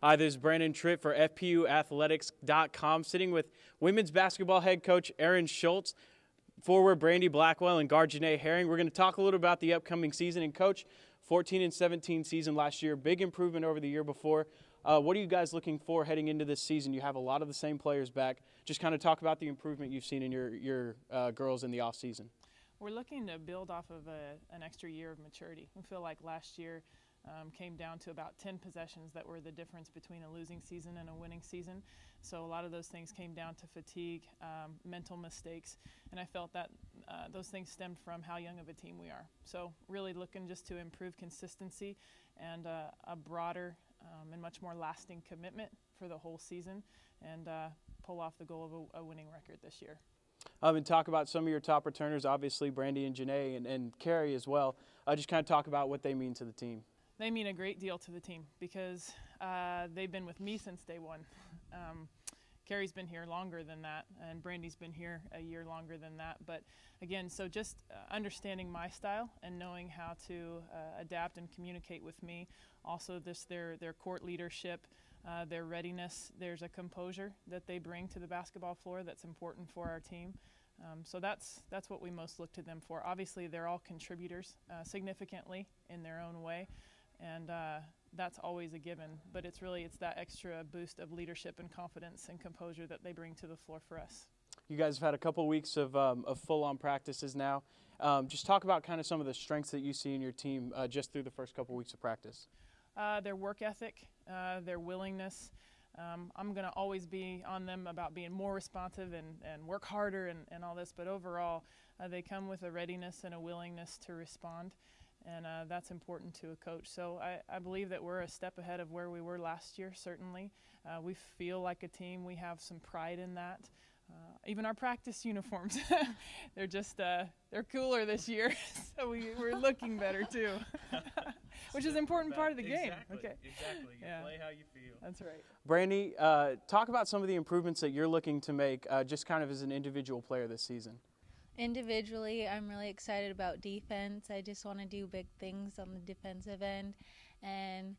Hi, this is Brandon Tritt for FPUathletics.com, sitting with women's basketball head coach Erin Scholz, forward Brandi Blackwell, and guard Jenay Herring. We're going to talk a little about the upcoming season. And coach, 14-17 season last year, big improvement over the year before. What are you guys looking for heading into this season? You have a lot of the same players back. Just kind of talk about the improvement you've seen in your girls in the off season. We're looking to build off of an extra year of maturity. We feel like last year came down to about 10 possessions that were the difference between a losing season and a winning season. So a lot of those things came down to fatigue, mental mistakes, and I felt that those things stemmed from how young of a team we are. So really looking just to improve consistency and a broader and much more lasting commitment for the whole season, and pull off the goal of a winning record this year. And talk about some of your top returners, obviously Brandi and Jenay and Carrie as well. Just kind of talk about what they mean to the team. They mean a great deal to the team because they've been with me since day one. Carrie's been here longer than that, and Brandi's been here a year longer than that. But again, so just understanding my style and knowing how to adapt and communicate with me. Also, their court leadership, their readiness. There's a composure that they bring to the basketball floor that's important for our team. So that's what we most look to them for. Obviously, they're all contributors significantly in their own way, and that's always a given. But it's that extra boost of leadership and confidence and composure that they bring to the floor for us. You guys have had a couple weeks of full-on practices now. Just talk about kind of some of the strengths that you see in your team just through the first couple weeks of practice. Their work ethic, their willingness. I'm going to always be on them about being more responsive and work harder and all this, but overall they come with a readiness and a willingness to respond, and that's important to a coach. So I believe that we're a step ahead of where we were last year, certainly. We feel like a team. We have some pride in that. Even our practice uniforms, they're just they're cooler this year, so we're looking better too, which is an important part of the game. Okay. Exactly. You play how you feel. That's right. Brandi, talk about some of the improvements that you're looking to make just kind of as an individual player this season. Individually, I'm really excited about defense. I just want to do big things on the defensive end, and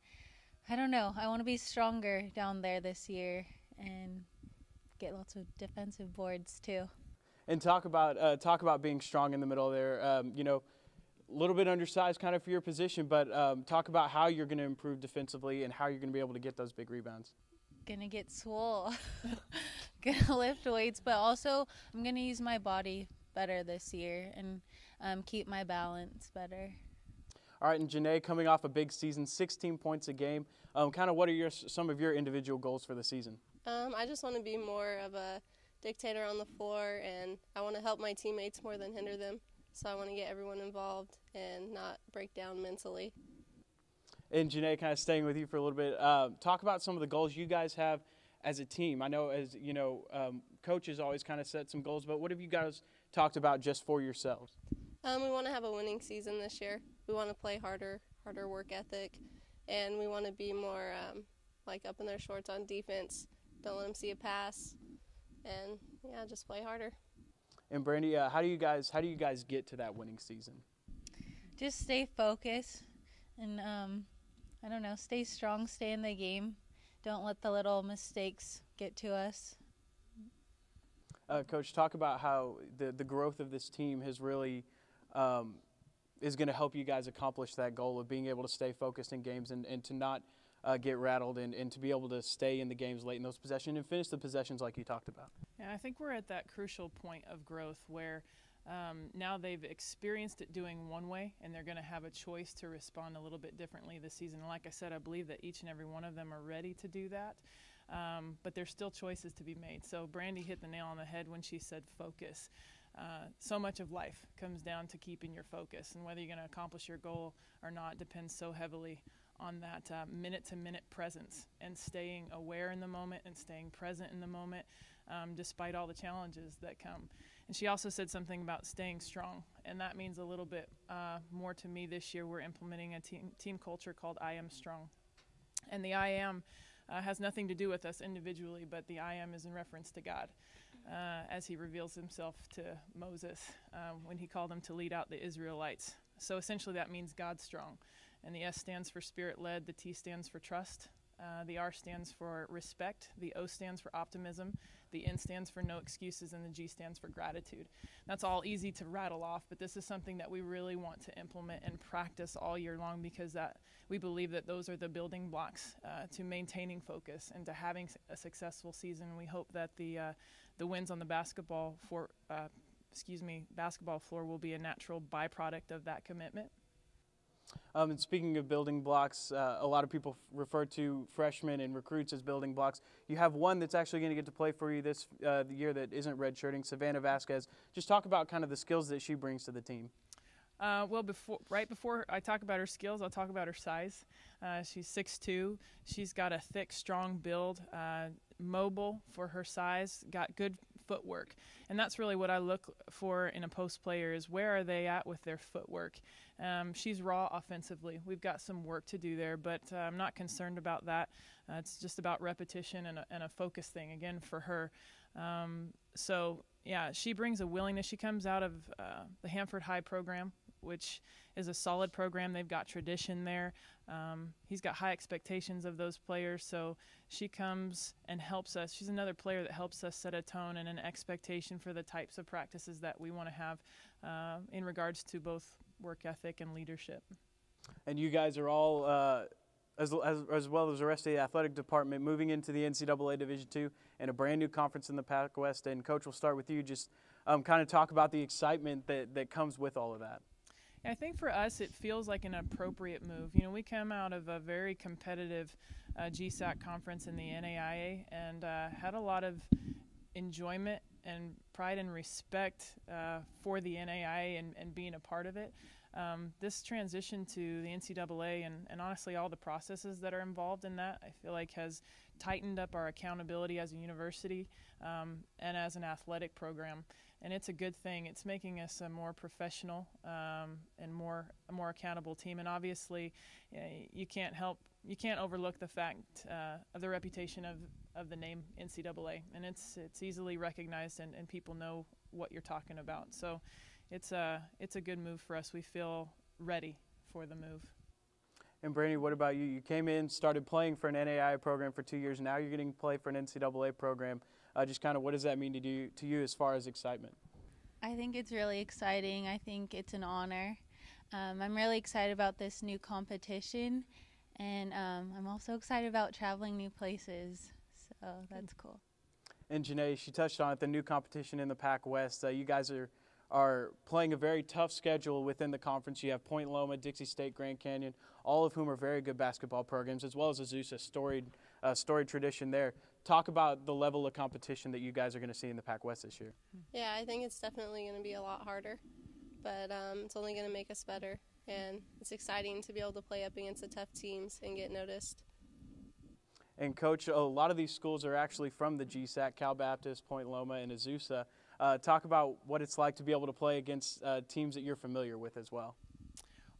I don't know, I want to be stronger down there this year and get lots of defensive boards too. And talk about being strong in the middle there. You know, a little bit undersized kind of for your position, but talk about how you're going to improve defensively and how you're going to be able to get those big rebounds. Gonna get swole. Gonna lift weights, but also I'm gonna use my body better this year and keep my balance better. All right, and Jenay, coming off a big season, 16 points a game. Kind of what are some of your individual goals for the season? I just want to be more of a dictator on the floor, and I want to help my teammates more than hinder them. So I want to get everyone involved and not break down mentally. And Jenay, kind of staying with you for a little bit, talk about some of the goals you guys have as a team. I know, as you know, coaches always kind of set some goals, but what have you guys talked about just for yourselves? We want to have a winning season this year. We want to play harder work ethic, and we want to be more like up in their shorts on defense. Don't let them see a pass, and yeah, just play harder. And Brandi, how do you guys get to that winning season? Just stay focused and I don't know, stay strong, stay in the game. Don't let the little mistakes get to us. Coach, talk about how the growth of this team has really is going to help you guys accomplish that goal of being able to stay focused in games and to not get rattled and to be able to stay in the games late in those possessions and finish the possessions like you talked about. Yeah, I think we're at that crucial point of growth where now they've experienced it doing one way, and they're going to have a choice to respond a little bit differently this season. And like I said, I believe that each and every one of them are ready to do that, but there's still choices to be made. So Brandi hit the nail on the head when she said focus. So much of life comes down to keeping your focus, and whether you're going to accomplish your goal or not depends so heavily on that minute-to-minute presence and staying aware in the moment and staying present in the moment despite all the challenges that come. And she also said something about staying strong, and that means a little bit more to me this year. We're implementing a team culture called I Am Strong. And the I Am has nothing to do with us individually, but the I Am is in reference to God as he reveals himself to Moses when he called him to lead out the Israelites. So essentially that means God's strong. And the S stands for Spirit-led, the T stands for trust. The R stands for respect, the O stands for optimism, the N stands for no excuses, and the G stands for gratitude. That's all easy to rattle off, but this is something that we really want to implement and practice all year long, because we believe that those are the building blocks to maintaining focus and to having a successful season. We hope that the wins on the basketball floor will be a natural byproduct of that commitment. And speaking of building blocks, a lot of people refer to freshmen and recruits as building blocks. You have one that's actually going to get to play for you this the year that isn't redshirting, Savannah Vasquez. Just talk about kind of the skills that she brings to the team. Well, right before I talk about her skills, I'll talk about her size. She's 6'2". She's got a thick, strong build, mobile for her size, got good footwork. And that's really what I look for in a post player, is where are they at with their footwork. She's raw offensively. We've got some work to do there, but I'm not concerned about that. It's just about repetition and a focus thing, again, for her. So, yeah, she brings a willingness. She comes out of the Hanford High program, which is a solid program. They've got tradition there. He's got high expectations of those players, so she comes and helps us. She's another player that helps us set a tone and an expectation for the types of practices that we want to have in regards to both work ethic and leadership. And you guys are all, as well as the rest of the athletic department, moving into the NCAA Division II and a brand new conference in the PacWest. And Coach, we'll start with you. Just kind of talk about the excitement that comes with all of that. I think for us it feels like an appropriate move. You know, we come out of a very competitive GSAC conference in the NAIA and had a lot of enjoyment and pride and respect for the NAIA and being a part of it. This transition to the NCAA and honestly all the processes that are involved in that, I feel like has tightened up our accountability as a university and as an athletic program. And it's a good thing. It's making us a more professional and a more accountable team. And obviously, you can't overlook the fact of the reputation of the name NCAA, and it's easily recognized, and people know what you're talking about. So it's a good move for us. We feel ready for the move. And Brandi, what about you? You came in, started playing for an NAIA program for 2 years. Now you're getting to play for an NCAA program. Just kind of what does that mean to you as far as excitement? I think it's really exciting. I think it's an honor. I'm really excited about this new competition, and I'm also excited about traveling new places, so that's cool. And Jenay, she touched on it, the new competition in the PacWest. You guys are playing a very tough schedule within the conference. You have Point Loma, Dixie State, Grand Canyon, all of whom are very good basketball programs, as well as Azusa, storied tradition there. Talk about the level of competition that you guys are going to see in the PacWest this year. Yeah, I think it's definitely going to be a lot harder, but it's only going to make us better, and it's exciting to be able to play up against the tough teams and get noticed. And Coach, a lot of these schools are actually from the GSAC, Cal Baptist, Point Loma, and Azusa. Talk about what it's like to be able to play against teams that you're familiar with as well.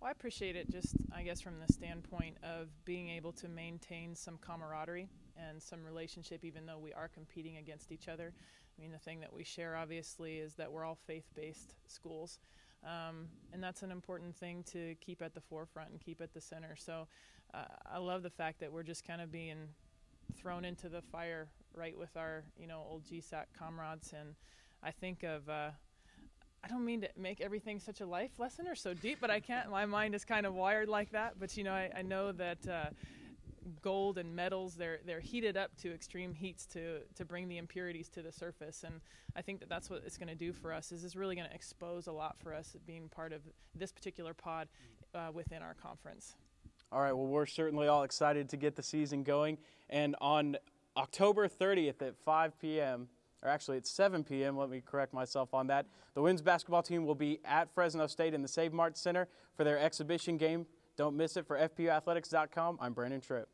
Well, I appreciate it just, I guess, from the standpoint of being able to maintain some camaraderie and some relationship, even though we are competing against each other. I mean, the thing that we share, obviously, is that we're all faith-based schools, and that's an important thing to keep at the forefront and keep at the center. So I love the fact that we're just kind of being thrown into the fire right with our, old GSAC comrades. And I think of I don't mean to make everything such a life lesson or so deep, but I can't. My mind is kind of wired like that. But I know that gold and metals, they're heated up to extreme heats to bring the impurities to the surface. And I think that's what it's going to do for us. Is it's really going to expose a lot for us being part of this particular pod within our conference. All right. Well, we're certainly all excited to get the season going. And on October 30th at 5 p.m. or actually it's 7 p.m., let me correct myself on that. The women's basketball team will be at Fresno State in the Save Mart Center for their exhibition game. Don't miss it. For FPUathletics.com, I'm Brandon Tripp.